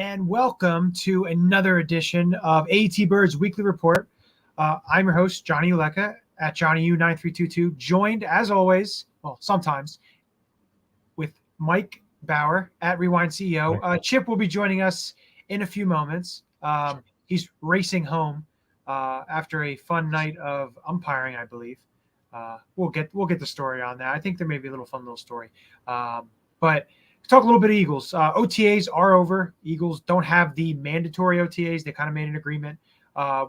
and welcome to another edition of AATBirds Weekly Report. I'm your host, Johnny Uleka at JohnnyU9322, joined as always, well, sometimes, with Mike Bauer at Rewind CEO. Chip will be joining us in a few moments. He's racing home after a fun night of umpiring, I believe. We'll get the story on that. I think there may be a fun little story. But talk a little bit of Eagles. OTAs are over. Eagles don't have the mandatory OTAs. They kind of made an agreement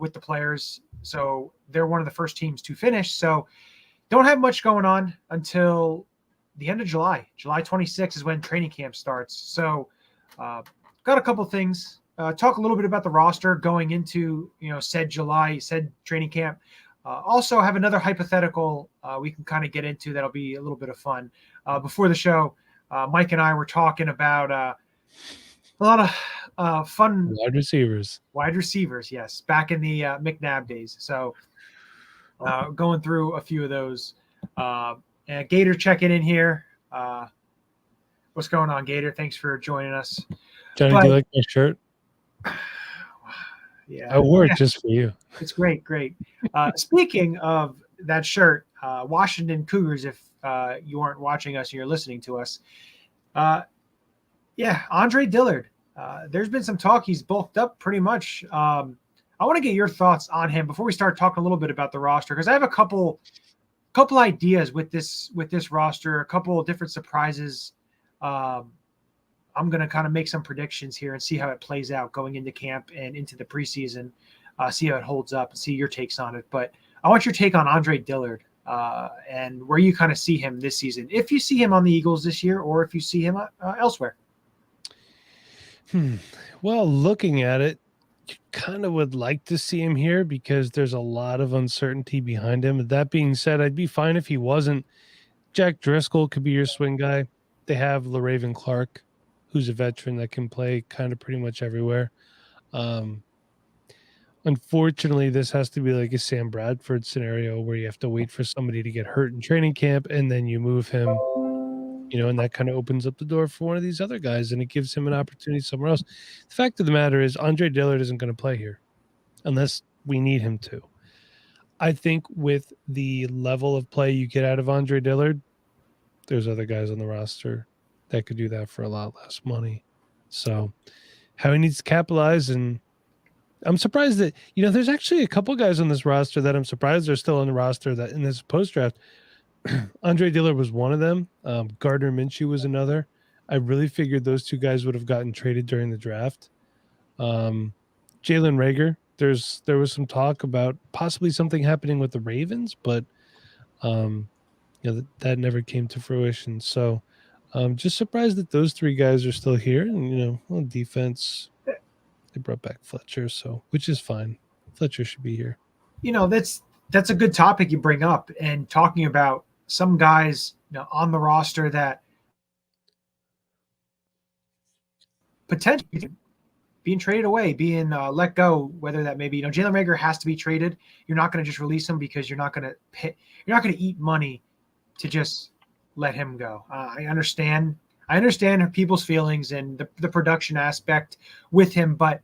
with the players. So they're one of the first teams to finish. So don't have much going on until the end of July. July 26th is when training camp starts. So got a couple things. Talk a little bit about the roster going into, said July, said training camp. Also have another hypothetical we can kind of get into that'll be a little bit of fun. Before the show, Mike and I were talking about a lot of fun wide receivers. Yes, back in the McNabb days. So going through a few of those. And Gator checking in here. What's going on, Gator? Thanks for joining us. Johnny, do you like my shirt? Yeah, I wore it just for you. It's great. Speaking of that shirt, Washington Cougars, if you aren't watching us and you're listening to us, Andre Dillard. There's been some talk. He's bulked up pretty much. I want to get your thoughts on him before we start talking a little bit about the roster, because I have a couple ideas with this roster, a couple of different surprises. I'm going to kind of make some predictions here and see how it plays out going into camp and into the preseason, see how it holds up and see your takes on it. But I want your take on Andre Dillard and where you kind of see him this season, if you see him on the Eagles this year or if you see him elsewhere. Well, looking at it, you kind of would like to see him here because there's a lot of uncertainty behind him. That being said, I'd be fine if he wasn't. Jack Driscoll could be your swing guy. They have LaRaven Clark, who's a veteran that can play kind of pretty much everywhere. Unfortunately, this has to be like a Sam Bradford scenario where you have to wait for somebody to get hurt in training camp and then you move him, and that kind of opens up the door for one of these other guys and it gives him an opportunity somewhere else. The fact of the matter is Andre Dillard isn't going to play here unless we need him to. I think with the level of play you get out of Andre Dillard, there's other guys on the roster that could do that for a lot less money. So how he needs to capitalize, and I'm surprised that, there's actually a couple guys on this roster that I'm surprised are still on the roster that in this post-draft. Andre Dillard was one of them. Gardner Minshew was another. I really figured those two guys would have gotten traded during the draft. Jalen Reagor, there was some talk about possibly something happening with the Ravens, but that never came to fruition. So just surprised that those three guys are still here. And, on defense, they brought back Fletcher, which is fine. Fletcher should be here. That's a good topic you bring up, and talking about some guys on the roster that potentially being traded away, being let go, whether that may be, Jalen Reagor has to be traded. You're not going to just release him because you're not going to eat money to just let him go. I understand people's feelings and the production aspect with him, but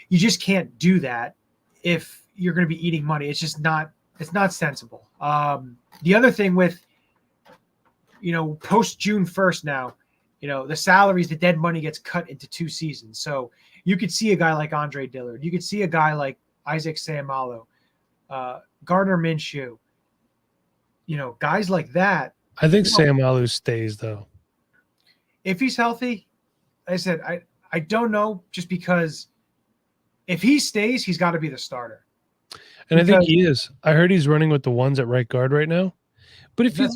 you just can't do that if you're going to be eating money. It's just not sensible. The other thing with, post June 1st now, the salaries, the dead money gets cut into 2 seasons. So you could see a guy like Andre Dillard. You could see a guy like Isaac Seumalo, Gardner Minshew, guys like that. I think Seumalo stays, though. If he's healthy, like I said, I don't know, just because if he stays, he's got to be the starter. And I think he is. I heard he's running with the ones at right guard right now. But if you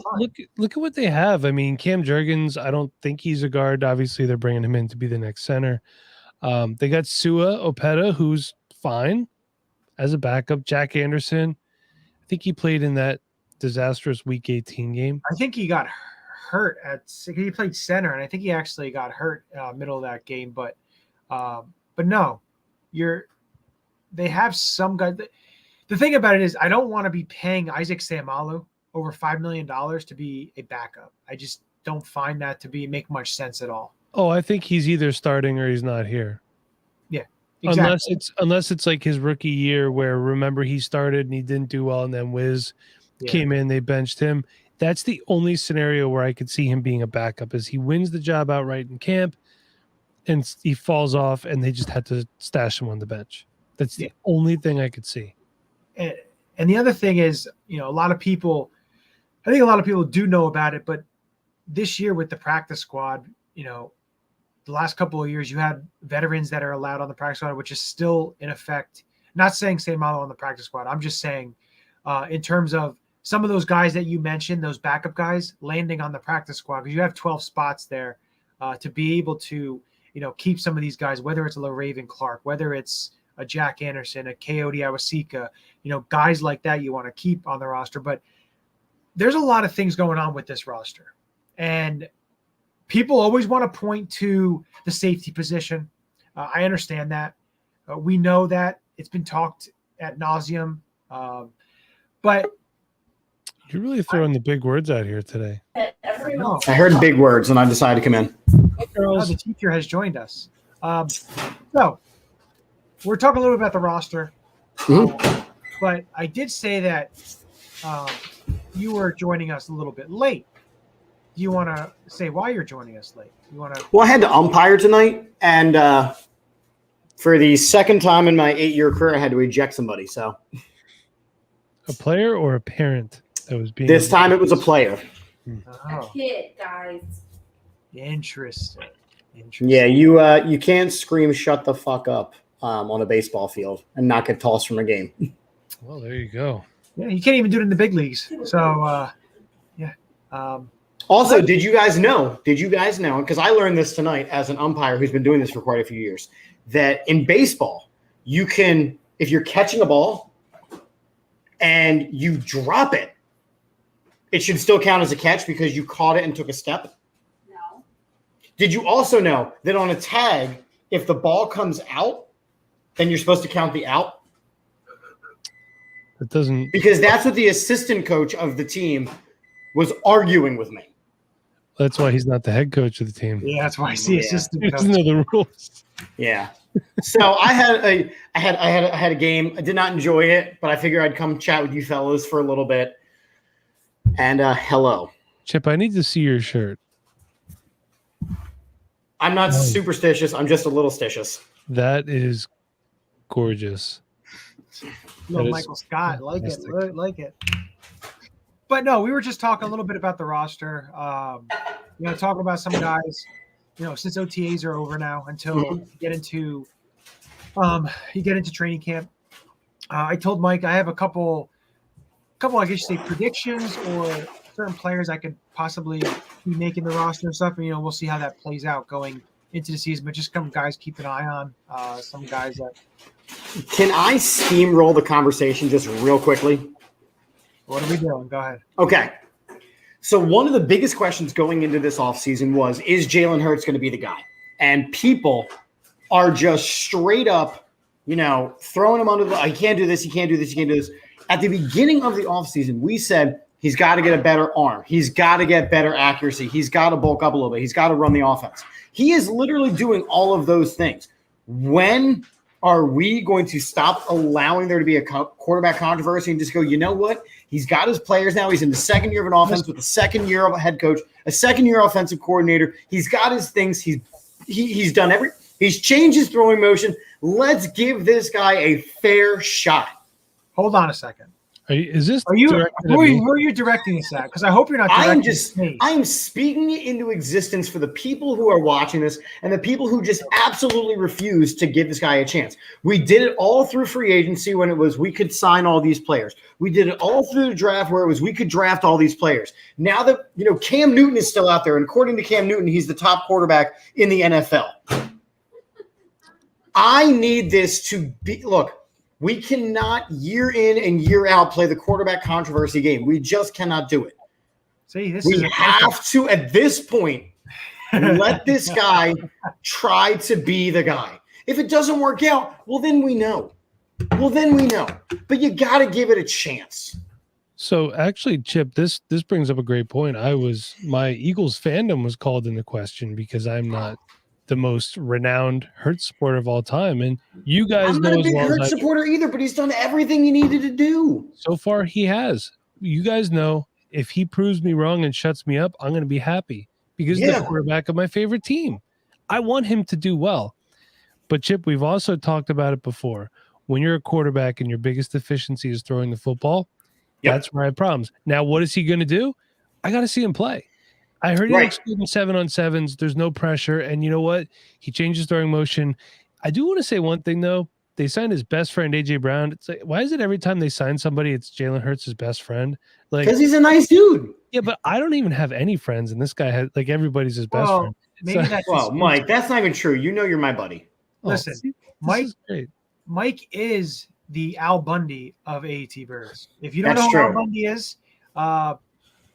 look at what they have, I mean, Cam Jurgens, I don't think he's a guard. Obviously, they're bringing him in to be the next center. They got Sua Opeta, who's fine as a backup. Jack Anderson, I think he played in that disastrous Week 18 game. I think he got hurt he played center, and I think he actually got hurt middle of that game. But no, they have some guy. The thing about it is, I don't want to be paying Isaac Seumalo over $5 million to be a backup. I just don't find that to make much sense at all. Oh, I think he's either starting or he's not here. Exactly. Unless it's like his rookie year where remember he started and he didn't do well and then Wiz came in, they benched him. That's the only scenario where I could see him being a backup is he wins the job outright in camp and he falls off and they just had to stash him on the bench. That's the only thing I could see. And the other thing is, I think a lot of people do know about it, but this year with the practice squad, the last couple of years you had veterans that are allowed on the practice squad, which is still in effect. Not saying St. Malo on the practice squad. I'm just saying in terms of some of those guys that you mentioned, those backup guys landing on the practice squad, because you have 12 spots there to be able to, keep some of these guys, whether it's a LaRaven Clark, whether it's a Jack Anderson, a Coyote Awasika, guys like that you want to keep on the roster. But there's a lot of things going on with this roster. And people always want to point to the safety position. I understand that. We know that. It's been talked ad nauseum. But you're really throwing the big words out here today. I heard big words and I decided to come in. The teacher has joined us. So we're talking a little bit about the roster. But I did say that you were joining us a little bit late. Do you want to say why you're joining us late? Well, I had to umpire tonight, and for the second time in my 8-year career, I had to eject somebody. So, a player or a parent that was being. This time it was a player. A kid, guys. Interesting. Yeah, you can't scream "shut the fuck up" on a baseball field and not get tossed from a game. Well, there you go. Yeah, you can't even do it in the big leagues. So, yeah. Also, did you guys know, because I learned this tonight as an umpire who's been doing this for quite a few years, that in baseball, you can, if you're catching a ball and you drop it, it should still count as a catch because you caught it and took a step? No. Did you also know that on a tag, if the ball comes out, then you're supposed to count the out? It doesn't. Because that's what the assistant coach of the team was arguing with me. That's why he's not the head coach of the team. Yeah, that's why I see assistant He coach. doesn't know the rules. Yeah. So I had a game. I did not enjoy it, but I figured I'd come chat with you fellas for a little bit. And hello. Chip, I need to see your shirt. I'm not superstitious. I'm just a little stitious. That is gorgeous. Little Michael Scott, like it. But no, we were just talking a little bit about the roster. Talking about some guys. Since OTAs are over now, until you get into training camp. I told Mike I have a couple, I guess you say, predictions or certain players I could possibly be making the roster and stuff. And we'll see how that plays out going into the season. But just some guys keep an eye on. Some guys that. Can I steamroll the conversation just real quickly? What are we doing? Go ahead. Okay. So one of the biggest questions going into this offseason was, is Jalen Hurts going to be the guy? And people are just straight up, throwing him under the – he can't do this, he can't do this, he can't do this. At the beginning of the offseason, we said he's got to get a better arm. He's got to get better accuracy. He's got to bulk up a little bit. He's got to run the offense. He is literally doing all of those things. When are we going to stop allowing there to be a quarterback controversy and just go, you know what? He's got his players now. He's in the second year of an offense with the second year of a head coach, a second-year offensive coordinator. He's got his things. He's done he's changed his throwing motion. Let's give this guy a fair shot. Hold on a second. Who are you directing this at? Because I hope you're not directing this at me. I am speaking it into existence for the people who are watching this and the people who just absolutely refuse to give this guy a chance. We did it all through free agency when it was we could sign all these players. We did it all through the draft where it was we could draft all these players. Now that Cam Newton is still out there, and according to Cam Newton, he's the top quarterback in the NFL. I need this to be – look, we cannot year in and year out play the quarterback controversy game. We just cannot do it. See, we have to, at this point, let this guy try to be the guy. If it doesn't work out, well, then we know. But you got to give it a chance. So actually, Chip, this brings up a great point. My Eagles fandom was called into question because I'm not the most renowned Hurts supporter of all time. And you guys I'm know not a as big well as Hurt I do, supporter either, but he's done everything he needed to do. so far he has. You guys know if he proves me wrong and shuts me up, I'm going to be happy because he's the quarterback of my favorite team. I want him to do well. But Chip, we've also talked about it before. When you're a quarterback and your biggest deficiency is throwing the football, that's where I have problems. Now, what is he going to do? I got to see him play. I heard he looks good in 7-on-7s. There's no pressure. And you know what? He changes throwing motion. I do want to say one thing, though. They signed his best friend, A.J. Brown. It's like, why is it every time they sign somebody, it's Jalen Hurts' best friend? Like, because he's a nice dude. Yeah, but I don't even have any friends, and this guy had like everybody's his best friend. Maybe that's Mike, that's not even true. You know you're my buddy. Listen, Mike is the Al Bundy of AATBirds. If you don't know who Al Bundy is,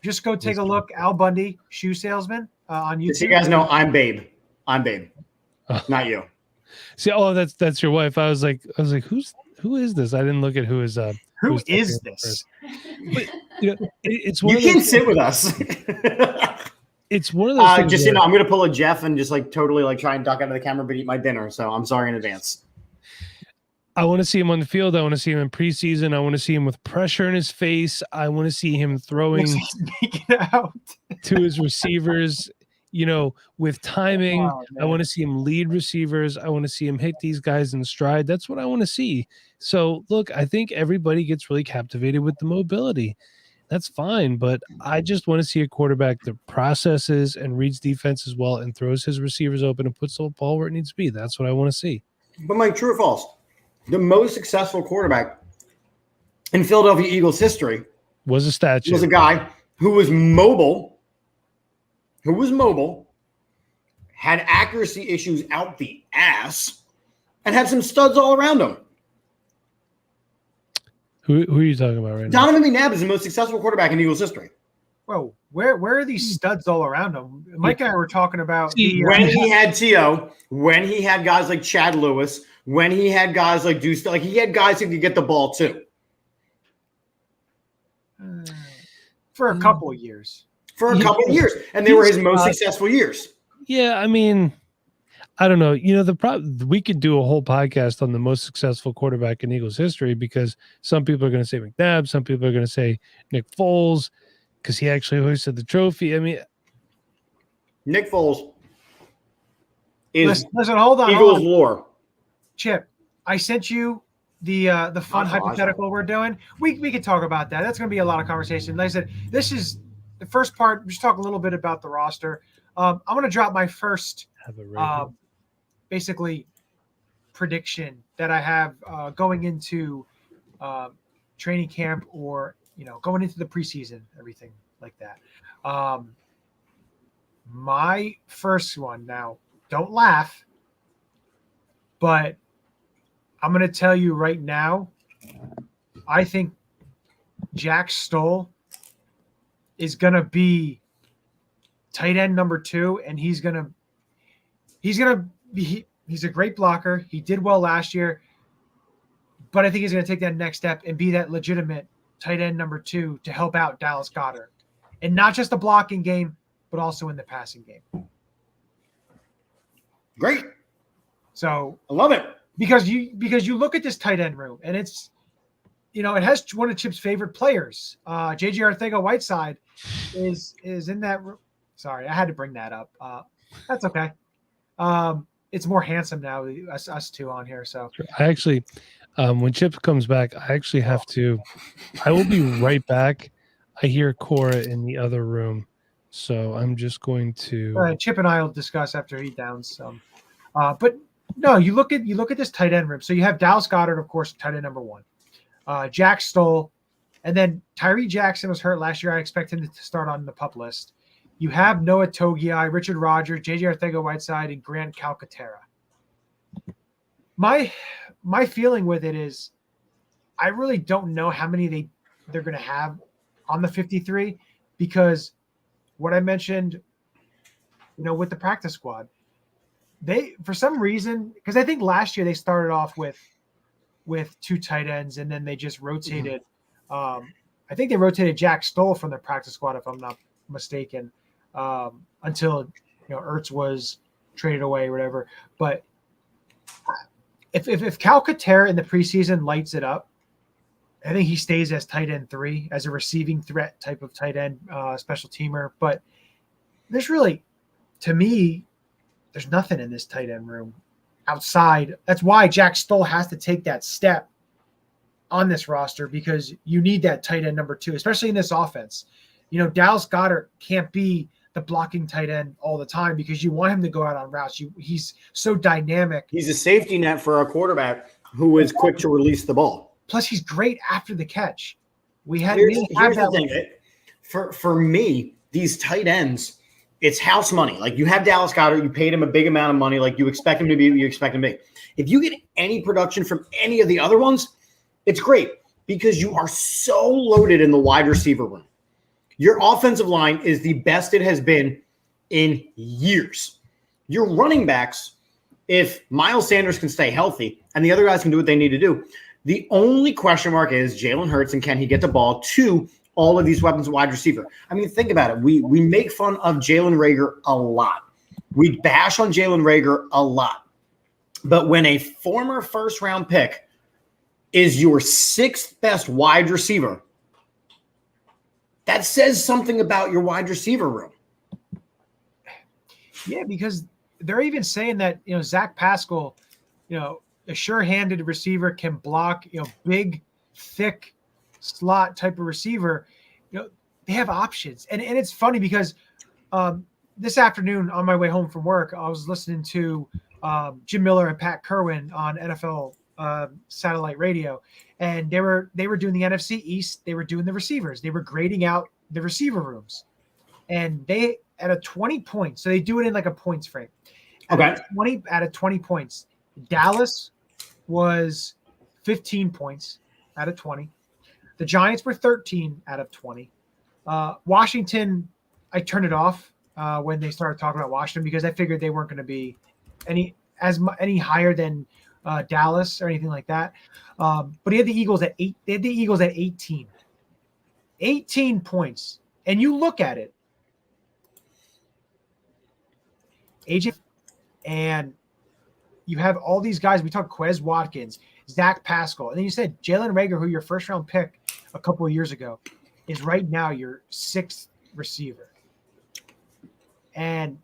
just go take a look. Al Bundy, shoe salesman on YouTube. So you guys know I'm Babe. Not you. See, that's your wife. I was like, who is this? I didn't look at who is who is this? But, it's one you of can't those, sit with us. It's one of those things. Just I'm gonna pull a Jeff and just like totally like try and duck out of the camera but eat my dinner. So I'm sorry in advance. I want to see him on the field. I want to see him in preseason. I want to see him with pressure in his face. I want to see him throwing to his receivers, with timing. Oh, I want to see him lead receivers. I want to see him hit these guys in stride. That's what I want to see. So, look, I think everybody gets really captivated with the mobility. That's fine, but I just want to see a quarterback that processes and reads defense as well and throws his receivers open and puts the ball where it needs to be. That's what I want to see. But Mike, true or false? The most successful quarterback in Philadelphia Eagles history was a statue. Was a guy who was mobile, had accuracy issues out the ass, and had some studs all around him. Who are you talking about right now? Donovan McNabb is the most successful quarterback in Eagles history. Whoa, where are these studs all around him? Mike and I were talking about when he had T.O., when he had guys like Chad Lewis, when he had guys like Deuce, like he had guys who could get the ball too. For a couple of years. And they were his most successful years. Yeah, I mean, I don't know. We could do a whole podcast on the most successful quarterback in Eagles history because some people are going to say McNabb, some people are going to say Nick Foles because he actually hoisted the trophy. I mean, Nick Foles is listen, hold on. Eagles lore. Chip, I sent you the fun hypothetical we're doing. We could talk about that. That's going to be a lot of conversation. Like I said, this is the first part. Just talk a little bit about the roster. I'm going to drop my first basically prediction that I have going into training camp or going into the preseason, everything like that. My first one, now don't laugh, but I'm going to tell you right now, I think Jack Stoll is going to be tight end number 2, and he's a great blocker. He did well last year, but I think he's going to take that next step and be that legitimate tight end number 2 to help out Dallas Goedert, and not just the blocking game, but also in the passing game. Great. So I love it because you look at this tight end room, and it's it has one of Chip's favorite players. J.J. Arcega-Whiteside is in that room. Sorry, I had to bring that up. That's okay. It's more handsome now, us two on here. So I actually, when Chip comes back, I will be right back. I hear Cora in the other room, so I'm just going to. Chip and I will discuss after he downs some. But no, you look at this tight end room. So you have Dallas Goedert, of course, tight end number 1. Jack Stoll, and then Tyree Jackson was hurt last year. I expect him to start on the PUP list. You have Noah Togiai, Richard Rodgers, J.J. Arcega-Whiteside, and Grant Calcaterra. My feeling with it is I really don't know how many they're going to have on the 53 because what I mentioned, with the practice squad, they, for some reason, because I think last year they started off with 2 tight ends and then they just rotated. I think they rotated Jack Stoll from the practice squad, if I'm not mistaken. Until Ertz was traded away or whatever. But if Calcaterra in the preseason lights it up, I think he stays as tight end 3, as a receiving threat type of tight end special teamer. But there's really, to me, there's nothing in this tight end room outside. That's why Jack Stoll has to take that step on this roster, because you need that tight end number 2, especially in this offense. Dallas Goedert can't be the blocking tight end all the time, because you want him to go out on routes. He's so dynamic. He's a safety net for a quarterback who is quick to release the ball. Plus, he's great after the catch. Here's the thing. For me, these tight ends, it's house money. Like, you have Dallas Goedert, you paid him a big amount of money. Like, you expect him to be what you expect him to be. If you get any production from any of the other ones, it's great, because you are so loaded in the wide receiver room. Your offensive line is the best it has been in years. Your running backs, if Miles Sanders can stay healthy and the other guys can do what they need to do, the only question mark is Jalen Hurts, and can he get the ball to all of these weapons wide receiver? I mean, think about it. We make fun of Jalen Reagor a lot. We bash on Jalen Reagor a lot. But when a former first-round pick is your 6th best wide receiver, that says something about your wide receiver room. Yeah, because they're even saying that, Zach Pascal, a sure-handed receiver, can block, big, thick slot type of receiver. They have options. And it's funny because this afternoon on my way home from work, I was listening to Jim Miller and Pat Kerwin on NFL satellite radio, and they were doing the NFC East. They were doing the receivers. They were grading out the receiver rooms, and they at a 20 points. So they do it in like a points frame. Okay. 20 out of 20 points. Dallas was 15 points out of 20. The Giants were 13 out of 20. Washington, I turned it off when they started talking about Washington, because I figured they weren't going to be any higher than Dallas or anything like that. But he had the Eagles at 8. They had the Eagles at 18. 18 points. And you look at it, AJ, and you have all these guys. We talked Quez Watkins, Zach Pascal, and then you said Jalen Reagor, who your first-round pick a couple of years ago, is right now your 6th receiver. And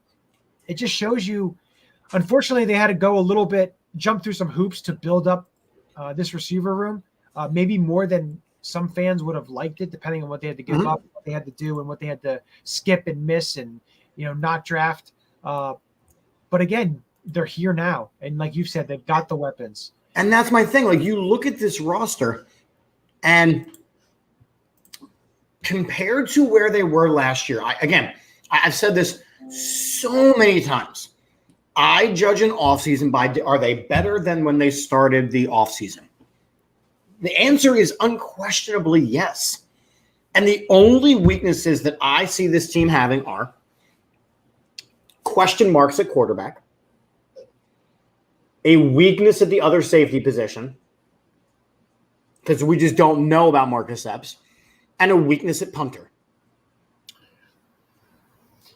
it just shows you, unfortunately, they had to go a little bit, jump through some hoops to build up this receiver room, maybe more than some fans would have liked it, depending on what they had to give up, what they had to do, and what they had to skip and miss and, not draft. But again, they're here now. And like you said, they've got the weapons. And that's my thing. Like, you look at this roster, and compared to where they were last year, I've said this so many times. I judge an offseason by, are they better than when they started the offseason? The answer is unquestionably yes. And the only weaknesses that I see this team having are question marks at quarterback, a weakness at the other safety position, because we just don't know about Marcus Epps, and a weakness at punter.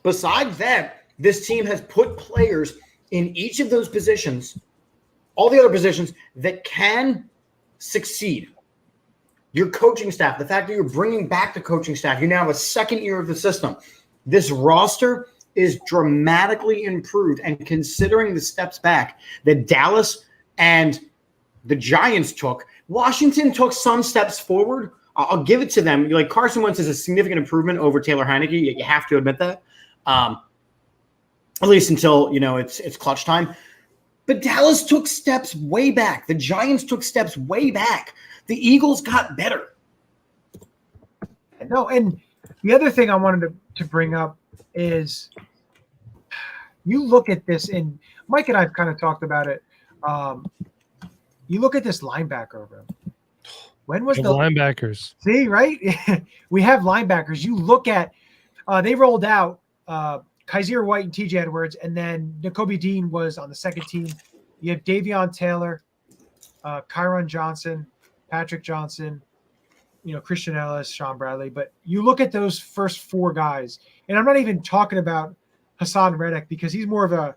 Besides that, this team has put players in each of those positions, all the other positions, that can succeed. Your coaching staff, the fact that you're bringing back the coaching staff, you now have a second year of the system. This roster is dramatically improved, and considering the steps back that Dallas and the Giants took, Washington took some steps forward. I'll give it to them. Like, Carson Wentz is a significant improvement over Taylor Heineke. You have to admit that, at least until it's clutch time. But Dallas took steps way back. The Giants took steps way back. The Eagles got better. No, and the other thing I wanted to bring up is, you look at this, and Mike and I have kind of talked about it. You look at this linebacker room. When was the linebackers? See, right? We have linebackers. You look at they rolled out Kaiser White and TJ Edwards, and then Nakobe Dean was on the second team. You have Davion Taylor, Kyron Johnson, Patrick Johnson, Christian Ellis, Sean Bradley. But you look at those first 4 guys, and I'm not even talking about Hassan Reddick, because he's more of a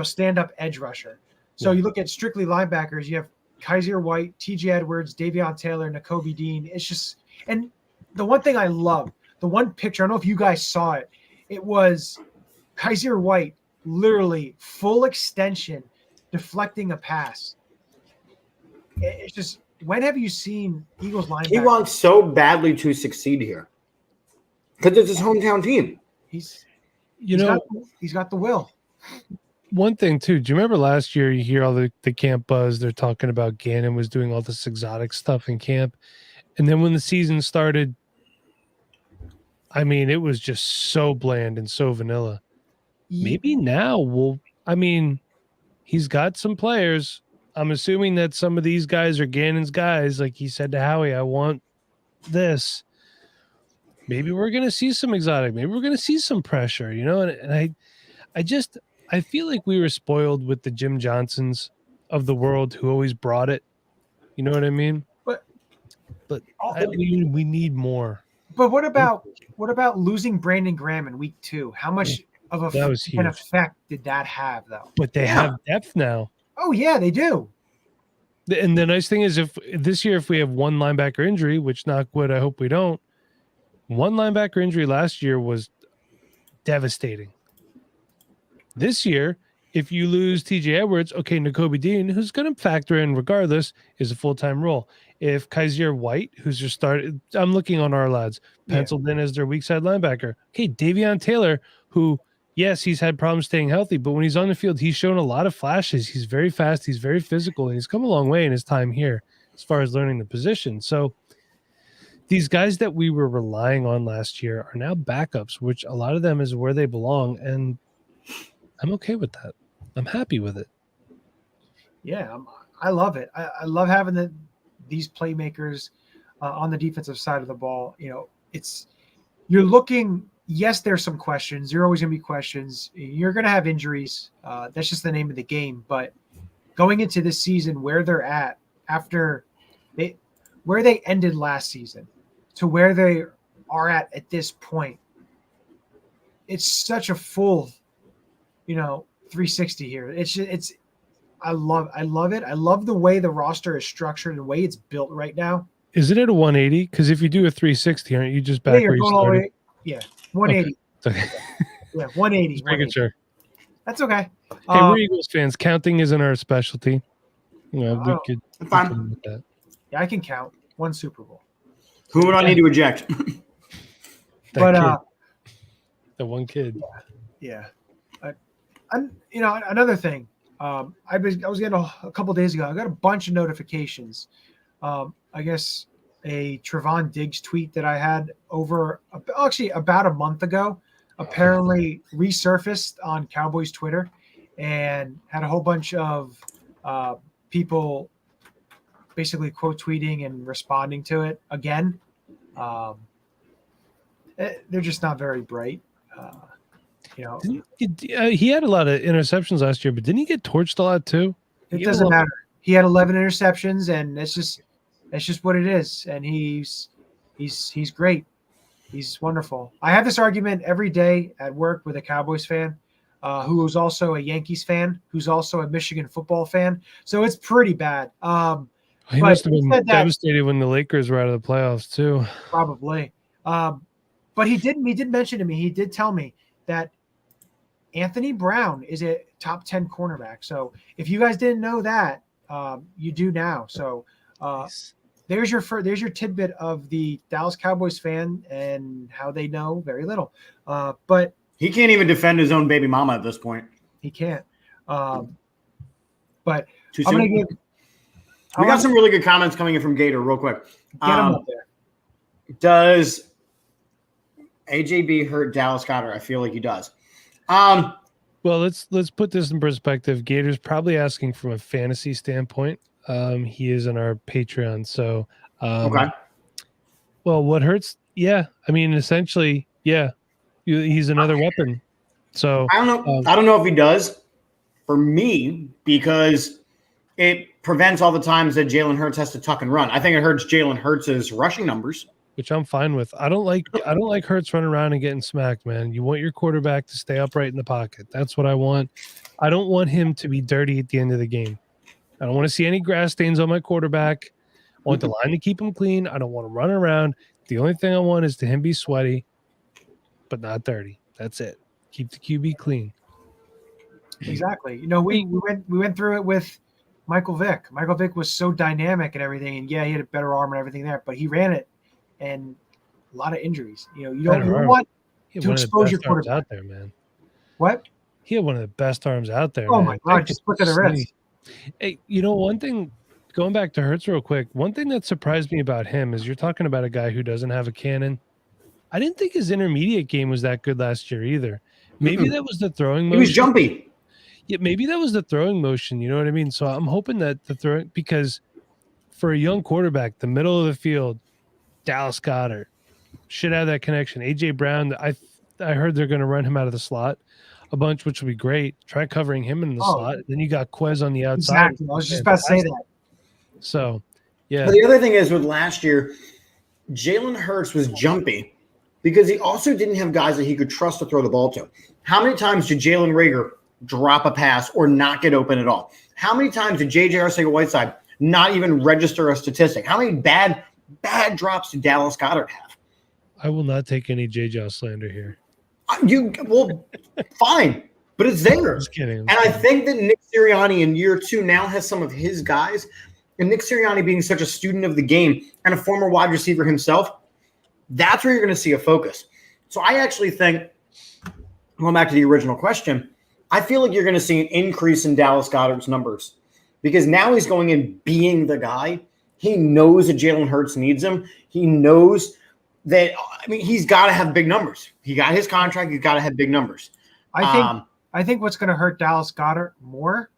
stand-up edge rusher. So you look at strictly linebackers, you have Kaiser White, T.J. Edwards, Davion Taylor, Nakobe Dean. It's just – and the one thing I love, the one picture, I don't know if you guys saw it, it was Kaiser White literally full extension deflecting a pass. It's just – when have you seen Eagles linebackers? He wants so badly to succeed here because it's his hometown team. He's got the will. One thing too, do you remember last year you hear all the camp buzz, they're talking about Gannon was doing all this exotic stuff in camp. And then when the season started, I mean, it was just so bland and so vanilla. Maybe now he's got some players. I'm assuming that some of these guys are Gannon's guys. Like he said to Howie, I want this. Maybe we're going to see some exotic. Maybe we're going to see some pressure, and I feel like we were spoiled with the Jim Johnsons of the world who always brought it. You know what I mean? But we need more. But what about losing Brandon Graham in week 2? How much of an effect did that have, though? But they have depth now. Oh, yeah, they do. And the nice thing is if this year, if we have one linebacker injury, which knock wood, I hope we don't, one linebacker injury last year was devastating. This year, if you lose T.J. Edwards, okay, Nakobe Dean, who's going to factor in regardless, is a full-time role. If Kaiser White, who's your starter, I'm looking on our lads, penciled in as their weak side linebacker. Okay, Davion Taylor, who, yes, he's had problems staying healthy, but when he's on the field, he's shown a lot of flashes. He's very fast, he's very physical, and he's come a long way in his time here as far as learning the position. So these guys that we were relying on last year are now backups, which a lot of them is where they belong, and I'm okay with that. I'm happy with it. Yeah, I love it. I love having these playmakers on the defensive side of the ball. You're looking. Yes, there's some questions. There are always going to be questions. You're going to have injuries. That's just the name of the game. But going into this season, where they're at where they ended last season to where they are at this point, it's such a full 360 here. I love it. I love the way the roster is structured and the way it's built right now. Is it at a 180? Because if you do a 360, aren't you just back where you started? Yeah, 180. Okay. Yeah, 180. Just making sure. That's okay. Hey, we're Eagles fans. Counting isn't our specialty. We could with that. Yeah, I can count 1 Super Bowl. Who would I need to eject? The one kid. Yeah. Another thing. I was getting a couple days ago. I got a bunch of notifications. I guess a Trevon Diggs tweet that I had about a month ago apparently resurfaced on Cowboys Twitter and had a whole bunch of people basically quote tweeting and responding to it again. They're just not very bright. He had a lot of interceptions last year, but didn't he get torched a lot too? It doesn't matter. He had 11 interceptions, and it's just what it is. And he's great. He's wonderful. I have this argument every day at work with a Cowboys fan who is also a Yankees fan, who's also a Michigan football fan. So it's pretty bad. He must have been devastated when the Lakers were out of the playoffs too. Probably. But he did mention to me, he did tell me that Anthony Brown is a top 10 cornerback. So if you guys didn't know that, you do now. So there's your tidbit of the Dallas Cowboys fan and how they know very little. But he can't even defend his own baby mama at this point. He can't. But too soon. We got some really good comments coming in from Gator real quick. Get him up there. Does AJB hurt Dallas Goedert? I feel like he does. Well, let's put this in perspective. Gator's probably asking from a fantasy standpoint. He is on our Patreon. So, okay. Well, what hurts? Yeah. I mean, essentially, yeah, he's another weapon. So I don't know. I don't know if he does for me because it prevents all the times that Jalen Hurts has to tuck and run. I think it hurts Jalen Hurts' rushing numbers, which I'm fine with. I don't like Hurts running around and getting smacked, man. You want your quarterback to stay upright in the pocket. That's what I want. I don't want him to be dirty at the end of the game. I don't want to see any grass stains on my quarterback. I want the line to keep him clean. I don't want to run around. The only thing I want is to him be sweaty, but not dirty. That's it. Keep the QB clean. Exactly. You know, we went through it with Michael Vick. Michael Vick was so dynamic and everything, and yeah, he had a better arm and everything there, but he ran it, and a lot of injuries. You know, you don't want to expose your quarterback out there, man. What? He had one of the best arms out there. Oh man. my God! Just look at the wrist. Hey, you know, one thing. Going back to Hurts real quick, one thing that surprised me about him is you're talking about a guy who doesn't have a cannon. I didn't think his intermediate game was that good last year either. Maybe that was the throwing motion. He was jumpy. Yeah, maybe that was the throwing motion. You know what I mean? So I'm hoping that the throwing, because for a young quarterback, the middle of the field, Dallas Goedert, should have that connection. AJ Brown, I heard they're going to run him out of the slot a bunch, which would be great. Try covering him in the slot. Then you got Quez on the outside. Exactly. I was just about to say that. So, yeah. But the other thing is with last year, Jalen Hurts was jumpy because he also didn't have guys that he could trust to throw the ball to. How many times did Jalen Reagor drop a pass or not get open at all? How many times did J.J. Arcega-Whiteside not even register a statistic? How many bad drops did Dallas Goedert have? I will not take any J.J. slander here. Fine, but it's there. Just kidding. And I think that Nick Sirianni in year 2 now has some of his guys, and Nick Sirianni being such a student of the game and a former wide receiver himself, that's where you're going to see a focus. So I actually think, going back to the original question, I feel like you're going to see an increase in Dallas Goedert's numbers because now he's going in being the guy. He knows that Jalen Hurts needs him. He knows that, he's got to have big numbers. He got his contract. He's got to have big numbers. I think what's going to hurt Dallas Goedert more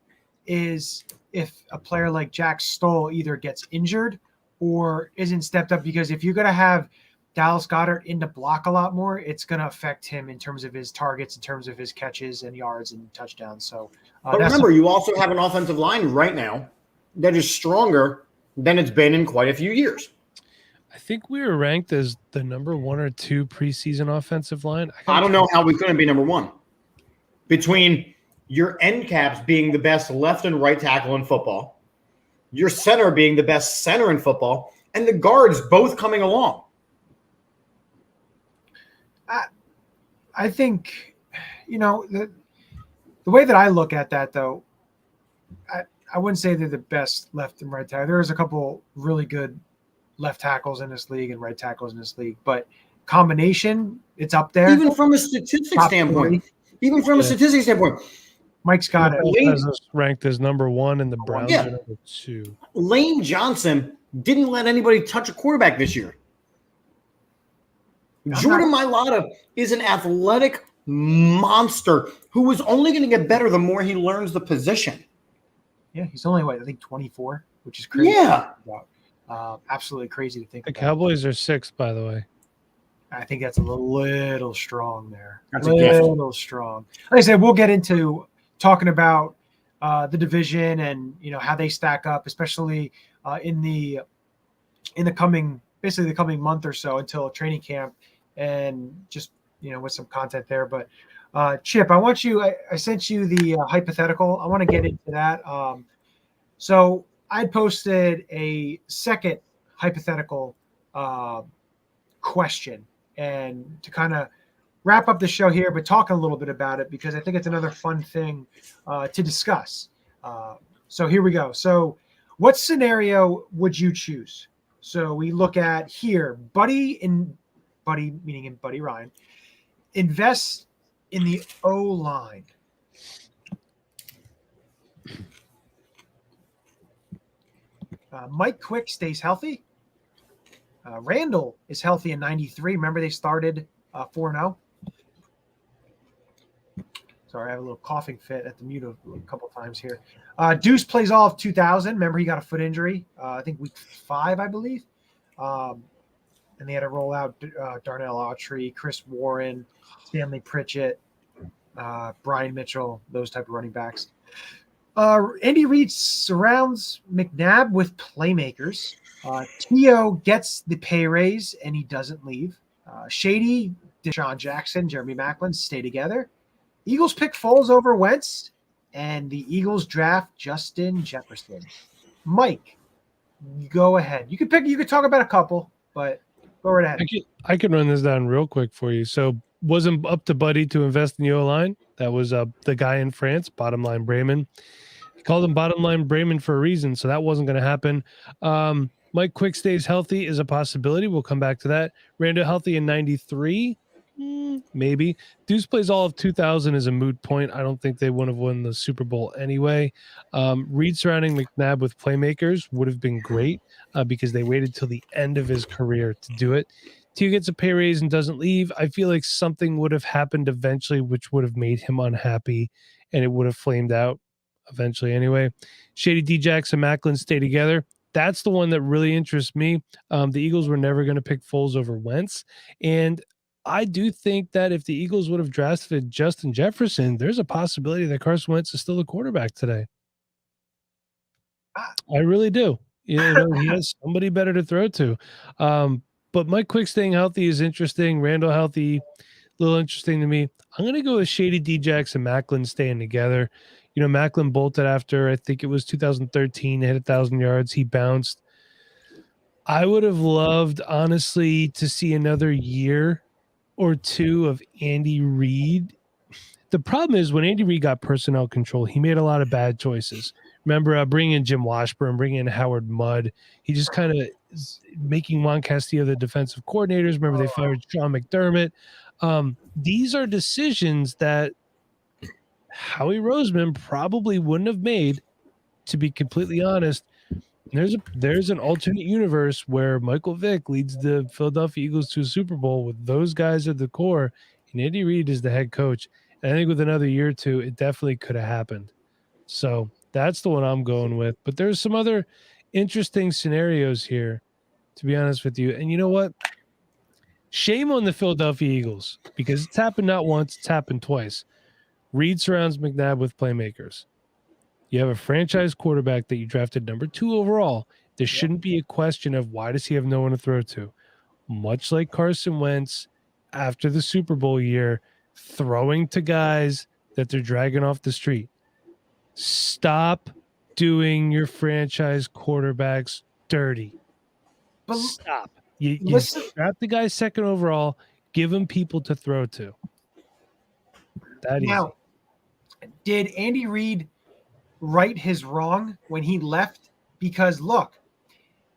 is if a player like Jack Stoll either gets injured or isn't stepped up, because if you're going to have Dallas Goedert in the block a lot more, it's going to affect him in terms of his targets, in terms of his catches and yards and touchdowns. So, but remember, you also have an offensive line right now that is stronger than it's been in quite a few years. I think we were ranked as the number 1 or 2 preseason offensive line. I don't know how we couldn't be number 1. Between your end caps being the best left and right tackle in football, your center being the best center in football, and the guards both coming along. I think, the way that I look at that, though, I wouldn't say they're the best left and right tackle. There's a couple really good left tackles in this league and right tackles in this league, but combination, it's up there. Even from a statistic standpoint. Mike's got it. Has us ranked as number 1 and the Browns are number 2. Lane Johnson didn't let anybody touch a quarterback this year. Jordan Mailata is an athletic monster who is only going to get better the more he learns the position. Yeah, he's only, I think 24, which is crazy. Yeah. Absolutely crazy to think The about. Cowboys are 6th, by the way. I think that's a little strong there. That's a little strong. Like I said, we'll get into talking about the division and how they stack up, especially in the coming month or so until training camp, and just with some content there. But Chip, I sent you the hypothetical. I want to get into that. So I posted a second hypothetical question, and to kind of wrap up the show here, but talk a little bit about it because I think it's another fun thing to discuss. So here we go. So what scenario would you choose? So we look at here, Buddy meaning in Buddy Ryan, invests in the O-line. Mike Quick stays healthy. Randall is healthy in 93. Remember, they started 4-0. Sorry, I have a little coughing fit at the mute a couple times here. Deuce plays all of 2000. Remember, he got a foot injury, I think week 5, I believe. And they had to roll out Darnell Autry, Chris Warren, Stanley Pritchett, Brian Mitchell, those type of running backs. Andy Reid surrounds McNabb with playmakers. Tio gets the pay raise, and he doesn't leave. Shady, Deshaun Jackson, Jeremy Maclin stay together. Eagles pick Foles over Wentz, and the Eagles draft Justin Jefferson. Mike, go ahead. You could talk about a couple, but go right ahead. I can run this down real quick for you. So wasn't up to Buddy to invest in the O-line. That was the guy in France, Bottom Line Bremen. He called him Bottom Line Bremen for a reason, so that wasn't going to happen. Mike Quick stays healthy is a possibility. We'll come back to that. Randall healthy in 93. Maybe. Deuce plays all of 2000 is a moot point. I don't think they would have won the Super Bowl anyway. Reed surrounding McNabb with playmakers would have been great because they waited till the end of his career to do it. T gets a pay raise and doesn't leave. I feel like something would have happened eventually, which would have made him unhappy, and it would have flamed out eventually anyway. Shady D-Jax and Macklin stay together. That's the one that really interests me. The Eagles were never going to pick Foles over Wentz, and I do think that if the Eagles would have drafted Justin Jefferson, there's a possibility that Carson Wentz is still the quarterback today. I really do. He has somebody better to throw to. But Mike Quick staying healthy is interesting. Randall healthy, a little interesting to me. I'm going to go with Shady D-Jax and Macklin staying together. Macklin bolted after, I think it was 2013, hit 1,000 yards. He bounced. I would have loved, honestly, to see another year or two of Andy Reid. The problem is when Andy Reid got personnel control, he made a lot of bad choices. Remember bringing in Jim Washburn, bringing in Howard Mudd. He just kind of is making Juan Castillo the defensive coordinators. Remember they fired Sean McDermott. These are decisions that Howie Roseman probably wouldn't have made, to be completely honest. There's an alternate universe where Michael Vick leads the Philadelphia Eagles to a Super Bowl with those guys at the core, and Andy Reid is the head coach. And I think with another year or two, it definitely could have happened. So that's the one I'm going with. But there's some other interesting scenarios here, to be honest with you. And you know what? Shame on the Philadelphia Eagles, because it's happened not once, it's happened twice. Reid surrounds McNabb with playmakers. You have a franchise quarterback that you drafted number 2 overall. There shouldn't be a question of why does he have no one to throw to. Much like Carson Wentz after the Super Bowl year, throwing to guys that they're dragging off the street. Stop doing your franchise quarterbacks dirty. Stop. You draft the guy 2nd overall, give him people to throw to. Now, did Andy Reid right his wrong when he left? Because look,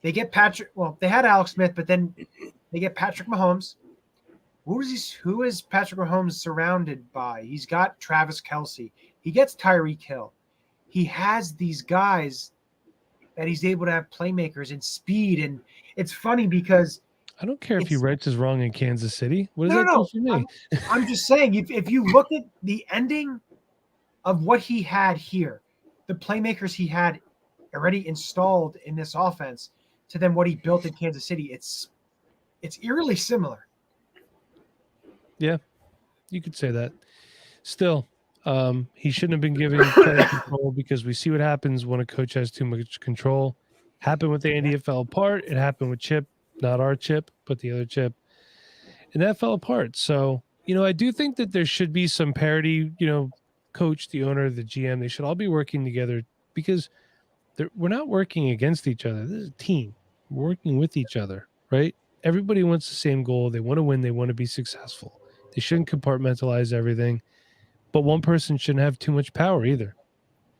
they get they had Alex Smith, but then they get Patrick Mahomes. Who is Patrick Mahomes surrounded by? He's got Travis Kelce. He gets Tyreek Hill. He has these guys that he's able to have playmakers and speed. And it's funny because I don't care if he rights his wrong in Kansas City. What does that do for me? I'm just saying, if you look at the ending of what he had here, the playmakers he had already installed in this offense, to then what he built in Kansas City, it's eerily similar. Yeah, you could say that. Still, he shouldn't have been given player control, because we see what happens when a coach has too much control. Happened with Andy, it fell apart. It happened with Chip, not our Chip, but the other Chip, and that fell apart. So, I do think that there should be some parity. Coach, the owner, the GM, they should all be working together, because we're not working against each other. This is a team. We're working with each other, right? Everybody wants the same goal. They want to win. They want to be successful. They shouldn't compartmentalize everything, but one person shouldn't have too much power either.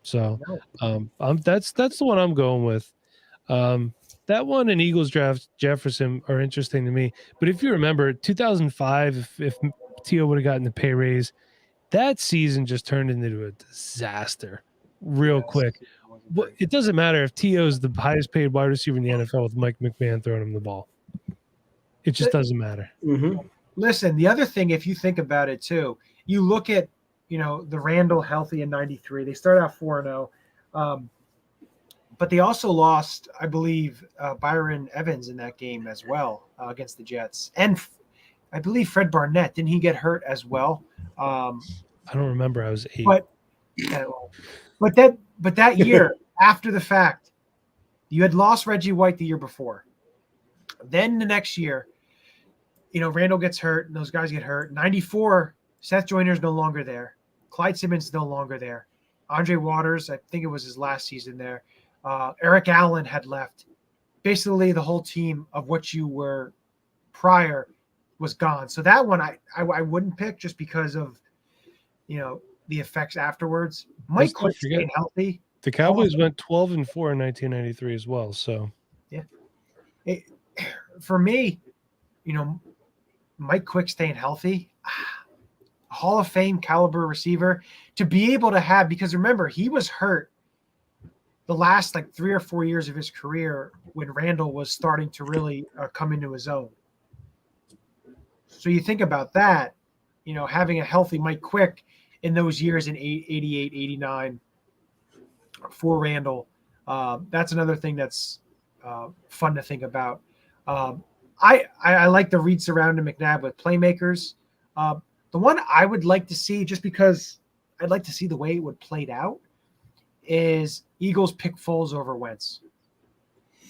So that's the one I'm going with. That one and Eagles draft Jefferson are interesting to me. But if you remember 2005, if T.O. would have gotten the pay raise, that season just turned into a disaster real quick. It doesn't matter if T.O. is the highest paid wide receiver in the NFL with Mike McMahon throwing him the ball. It just doesn't matter. Mm-hmm. Listen, the other thing, if you think about it too, you look at, the Randall healthy in 93. They started out 4-0. But they also lost, I believe, Byron Evans in that game as well against the Jets. And I believe Fred Barnett, didn't he get hurt as well? I don't remember. I was 8. But that year, after the fact, you had lost Reggie White the year before. Then the next year, Randall gets hurt and those guys get hurt. 94, Seth Joyner's no longer there. Clyde Simmons no longer there. Andre Waters, I think it was his last season there. Eric Allen had left. Basically, the whole team of what you were prior was gone. So that one I wouldn't pick just because of, the effects afterwards. Mike Quick staying healthy. The Cowboys went 12-4 in 1993 as well. So yeah, for me, Mike Quick staying healthy, Hall of Fame caliber receiver to be able to have, because remember, he was hurt the last 3 or 4 years of his career when Randall was starting to really come into his own. So you think about that, having a healthy Mike Quick in those years in 88, 89 for Randall. That's another thing that's fun to think about. I like the Reed surrounding McNabb with playmakers. The one I would like to see, just because I'd like to see the way it would played out, is Eagles pick Foles over Wentz.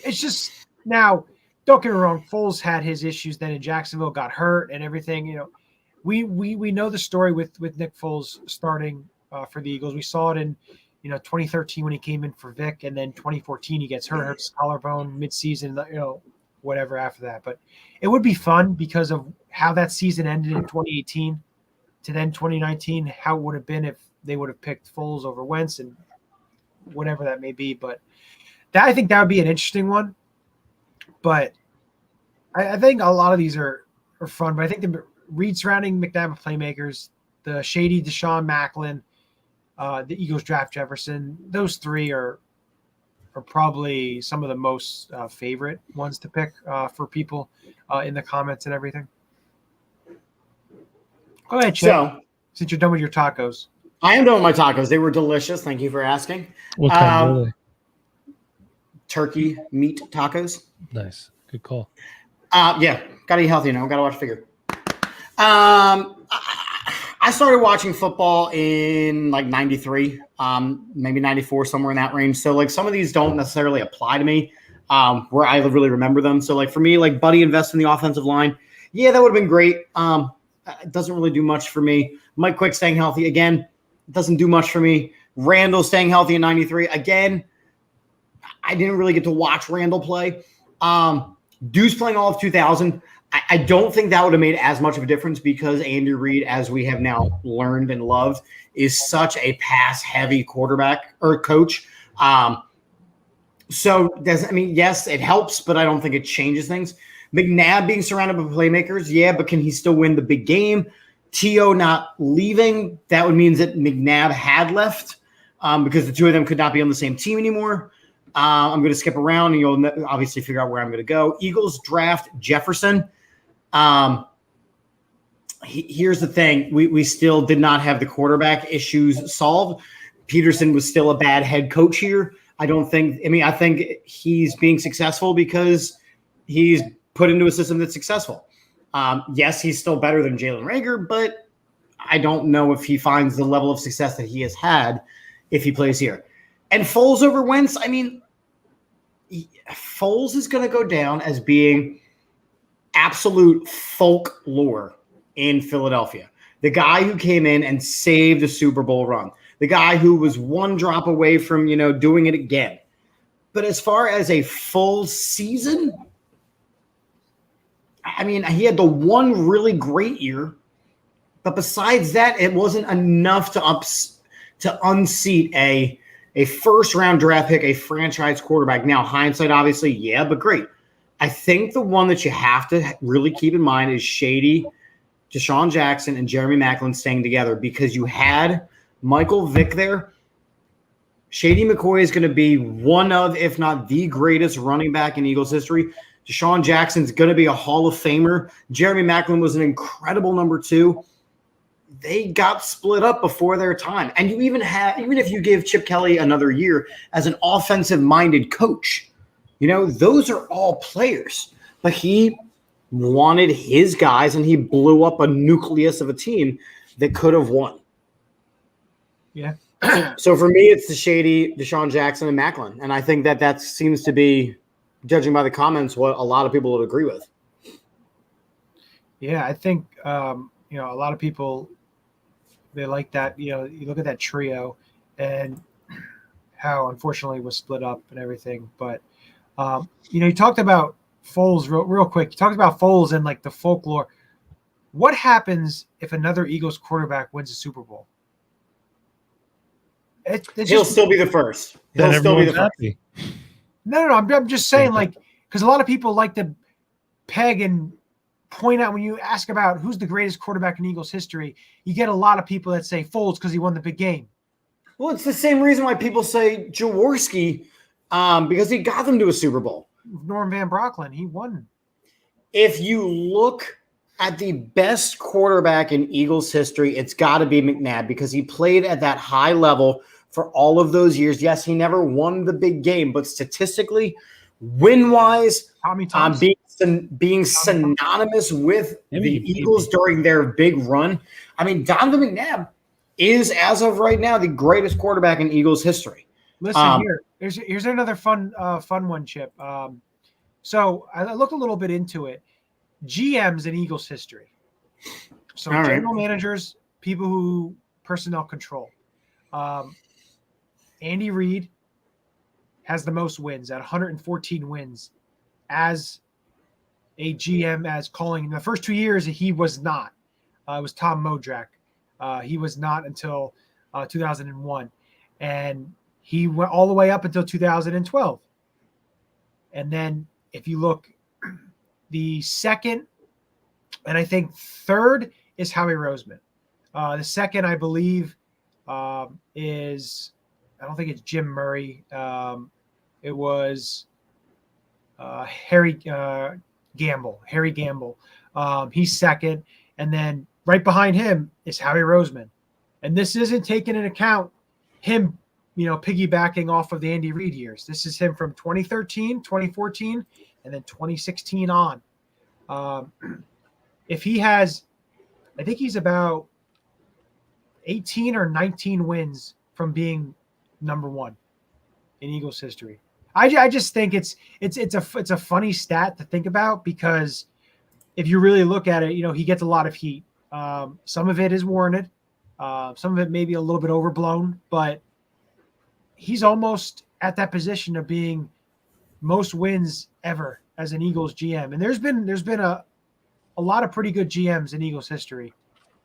It's just, now, don't get me wrong, Foles had his issues then in Jacksonville, got hurt and everything. We know the story with Nick Foles starting for the Eagles. We saw it in 2013 when he came in for Vic, and then 2014 he gets hurt his collarbone midseason, whatever after that. But it would be fun because of how that season ended in 2018 to then 2019, how it would have been if they would have picked Foles over Wentz and whatever that may be. But I think that would be an interesting one. But I think a lot of these are fun. But I think the Reed surrounding McNabb with playmakers, the shady Deshaun Macklin, the Eagles draft Jefferson, those three are probably some of the most favorite ones to pick for people in the comments and everything. Go ahead, Chip, since you're done with your tacos. I am done with my tacos. They were delicious. Thank you for asking. What kind were they? Turkey meat tacos. Nice. Good call. Yeah, gotta eat healthy, gotta watch figure. I started watching football in 93, maybe 94, somewhere in that range. So some of these don't necessarily apply to me, where I really remember them. So for me, Buddy invest in the offensive line. Yeah, that would have been great. It doesn't really do much for me. Mike Quick staying healthy, again, doesn't do much for me. Randall staying healthy in 93. Again, I didn't really get to watch Randall play. Deuce playing all of 2000. I don't think that would have made as much of a difference because Andy Reid, as we have now learned and loved, is such a pass-heavy quarterback or coach. Yes, it helps, but I don't think it changes things. McNabb being surrounded by playmakers, yeah, but can he still win the big game? T.O. not leaving, that would mean that McNabb had left because the two of them could not be on the same team anymore. I'm going to skip around, and you'll obviously figure out where I'm going to go. Eagles draft Jefferson. Here's the thing. We still did not have the quarterback issues solved. Peterson was still a bad head coach here. I think he's being successful because he's put into a system that's successful. Yes, he's still better than Jalen Reagor, but I don't know if he finds the level of success that he has had if he plays here. And Foles over Wentz, Foles is going to go down as being absolute folklore in Philadelphia. The guy who came in and saved a Super Bowl run. The guy who was one drop away from, doing it again. But as far as a full season, he had the one really great year. But besides that, it wasn't enough to unseat a first-round draft pick, a franchise quarterback. Now, hindsight, obviously, yeah, but great. I think the one that you have to really keep in mind is shady Deshaun Jackson and Jeremy Maclin staying together because you had Michael Vick there. Shady McCoy is going to be one of, if not the greatest running back in Eagles history. Deshaun Jackson's going to be a Hall of Famer. Jeremy Maclin was an incredible number 2. They got split up before their time. And you even if you give Chip Kelly another year as an offensive-minded coach, those are all players. But he wanted his guys, and he blew up a nucleus of a team that could have won. Yeah. So for me, it's the shady Deshaun Jackson and Maclin. And I think that seems to be, judging by the comments, what a lot of people would agree with. Yeah, I think, a lot of people, they like that. You look at that trio, and how unfortunately it was split up and everything. But you talked about Foles real quick. You talked about Foles and like the folklore. What happens if another Eagles quarterback wins a Super Bowl? He'll still be the first. Then He'll still be the everyone's first. happy. No. I'm just saying, like, because a lot of people like to peg and point out when you ask about who's the greatest quarterback in Eagles history, you get a lot of people that say Foles because he won the big game. Well, it's the same reason why people say Jaworski, because he got them to a Super Bowl. Norm Van Brocklin, he won. If you look at the best quarterback in Eagles history, it's got to be McNabb because he played at that high level for all of those years. Yes, he never won the big game, but statistically, win-wise, Tommy Thompson. being synonymous with the Eagles during their big run. I mean, Donovan McNabb is, as of right now, the greatest quarterback in Eagles history. Listen here. Here's another fun one, Chip. So I looked a little bit into it. GMs in Eagles history. So All general right. managers, people who personnel control. Andy Reid has the most wins at 114 wins as a GM, as calling. In the first 2 years, he was not. It was Tom Modrak. He was not until 2001. And he went all the way up until 2012. And then if you look, the second and I think third is Howie Roseman. The second, I believe, is – I don't think it's Jim Murray. It was Harry Gamble. Harry Gamble. He's second. And then right behind him is Howie Roseman. And this isn't taking into account him, piggybacking off of the Andy Reid years. This is him from 2013, 2014, and then 2016 on. If he has, I think he's about 18 or 19 wins from being number one in Eagles history. I just think it's a funny stat to think about because if you really look at it, he gets a lot of heat. Some of it is warranted. Some of it may be a little bit overblown, but he's almost at that position of being most wins ever as an Eagles GM. And there's been a lot of pretty good GMs in Eagles history.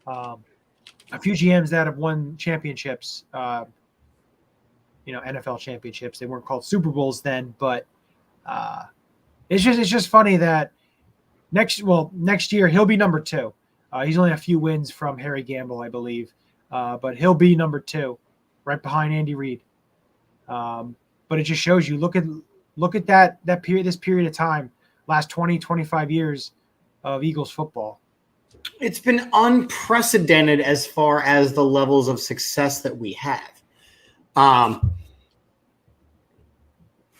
A few GMs that have won championships, NFL championships. They weren't called Super Bowls then, but it's just funny that next year he'll be number two. He's only a few wins from Harry Gamble, I believe, but he'll be number two, right behind Andy Reid. But it just shows you look at that period, this period of time, last 20, 25 years of Eagles football. It's been unprecedented as far as the levels of success that we have.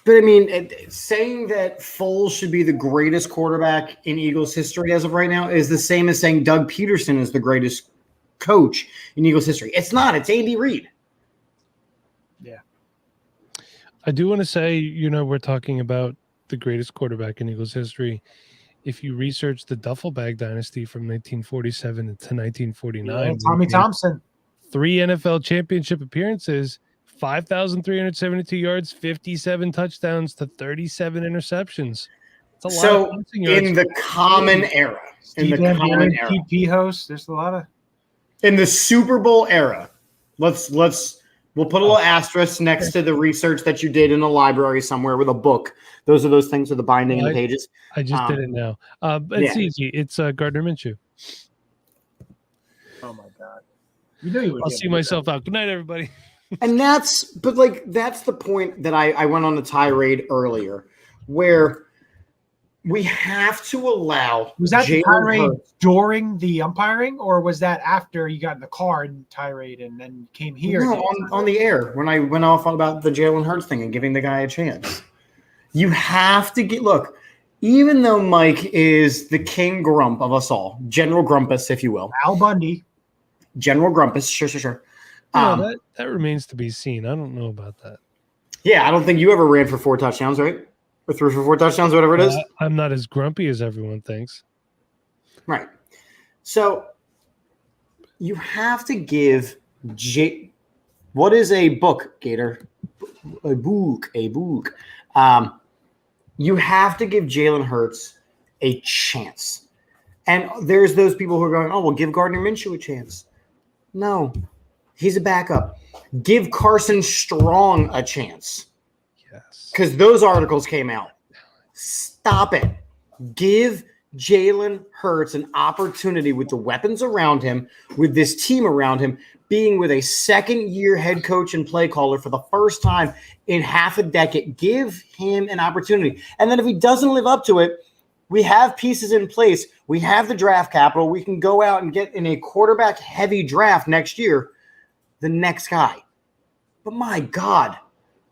But I mean, saying that Foles should be the greatest quarterback in Eagles history as of right now is the same as saying Doug Peterson is the greatest coach in Eagles history. It's not. It's Andy Reid. Yeah. I do want to say, we're talking about the greatest quarterback in Eagles history. If you research the Duffel Bag dynasty from 1947 to 1949, Tommy Thompson, 3 NFL championship appearances, 5,372 yards, 57 touchdowns to 37 interceptions. It's a lot of passing yards. In the common era, PP host, there's a lot of in the Super Bowl era. We'll put a little asterisk next to the research that you did in a library somewhere with a book. Those are those things with the binding and the pages. I just did it now. It's easy. It's Gardner Minshew. Oh my God! You would. I'll see myself out. Good night, everybody. And that's the point that I went on the tirade earlier, where we have to allow. Was that the Jalen tirade Hurts during the umpiring, or was that after you got in the car and tirade and then came here? No, on the air when I went off about the Jalen Hurts thing and giving the guy a chance. You have to look. Even though Mike is the king grump of us all, General Grumpus, if you will, Al Bundy, General Grumpus, sure. That remains to be seen. I don't know about that. Yeah, I don't think you ever ran for 4 touchdowns, right? Or threw for 4 touchdowns, whatever it is. I'm not as grumpy as everyone thinks. Right. So you have to give What is a book, Gator? A book. You have to give Jalen Hurts a chance. And there's those people who are going, oh, well, give Gardner Minshew a chance. No, he's a backup. Give Carson Strong a chance. Yes. Because those articles came out. Stop it. Give Jalen Hurts an opportunity with the weapons around him, with this team around him, being with a second-year head coach and play caller for the first time in half a decade. Give him an opportunity. And then if he doesn't live up to it, we have pieces in place. We have the draft capital. We can go out and get in a quarterback-heavy draft next year the next guy. But my God,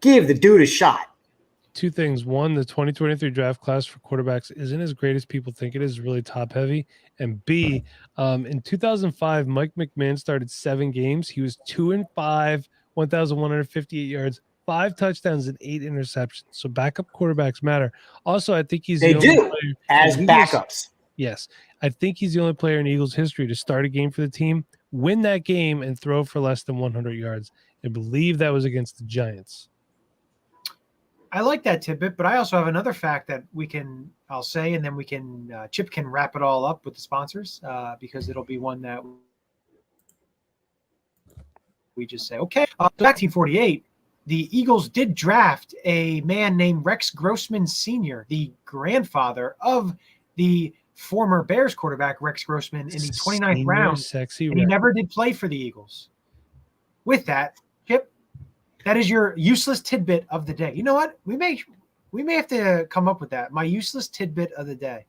give the dude a shot. Two things. One, the 2023 draft class for quarterbacks isn't as great as people think it is, really top heavy. And B, in 2005, Mike McMahon started 7 games. He was 2-5, 1,158 yards, 5 touchdowns, and 8 interceptions. So backup quarterbacks matter. Also, I think he's They the only do, player as in Eagles- backups. Yes. I think he's the only player in Eagles history to start a game for the team, win that game, and throw for less than 100 yards. I believe that was against the Giants. I like that tidbit, but I also have another fact that I'll say, and then Chip can wrap it all up with the sponsors because it'll be one that we just say, okay. Back to 1948, the Eagles did draft a man named Rex Grossman Sr., the grandfather of the former Bears quarterback Rex Grossman, in the 29th round. Sexy and he Rex. never did play for the Eagles. With that, Chip, that is your useless tidbit of the day. You know what? We may have to come up with that. My useless tidbit of the day.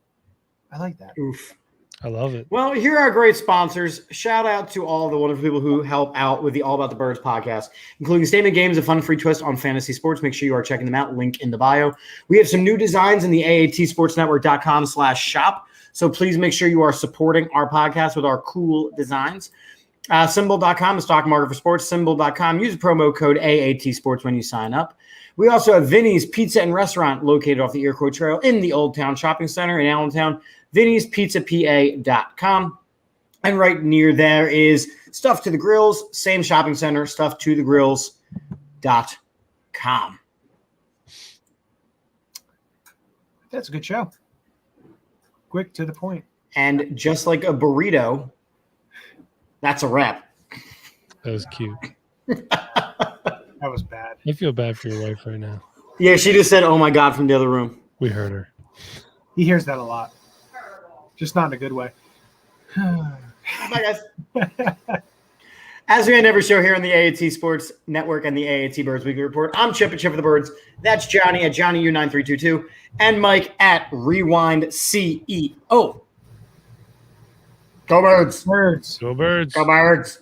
I like that. Oof. I love it. Well, here are our great sponsors. Shout out to all the wonderful people who help out with the All About the Birds podcast, including Statement Games, a fun free twist on fantasy sports. Make sure you are checking them out. Link in the bio. We have some new designs in the AATSportsNetwork.com/shop. So please make sure you are supporting our podcast with our cool designs. Symbol.com, the stock market for sports. Symbol.com. Use promo code AAT Sports when you sign up. We also have Vinny's Pizza and Restaurant located off the Iroquois Trail in the Old Town Shopping Center in Allentown. Vinny'sPizzaPA.com. And right near there is Stuff to the Grills, same shopping center, StuffToTheGrills.com. That's a good show. Quick to the point. And just like a burrito, that's a wrap. That was cute. That was bad. I feel bad for your wife right now. Yeah, she just said, oh my God, from the other room. We heard her. He hears that a lot. Just not in a good way. Bye, guys. As we end every show here on the AAT Sports Network and the AAT Birds Weekly Report, I'm Chip at Chip of the Birds. That's Johnny at JohnnyU9322 and Mike at Rewind CEO. Go Birds. Birds. Go Birds. Go Birds.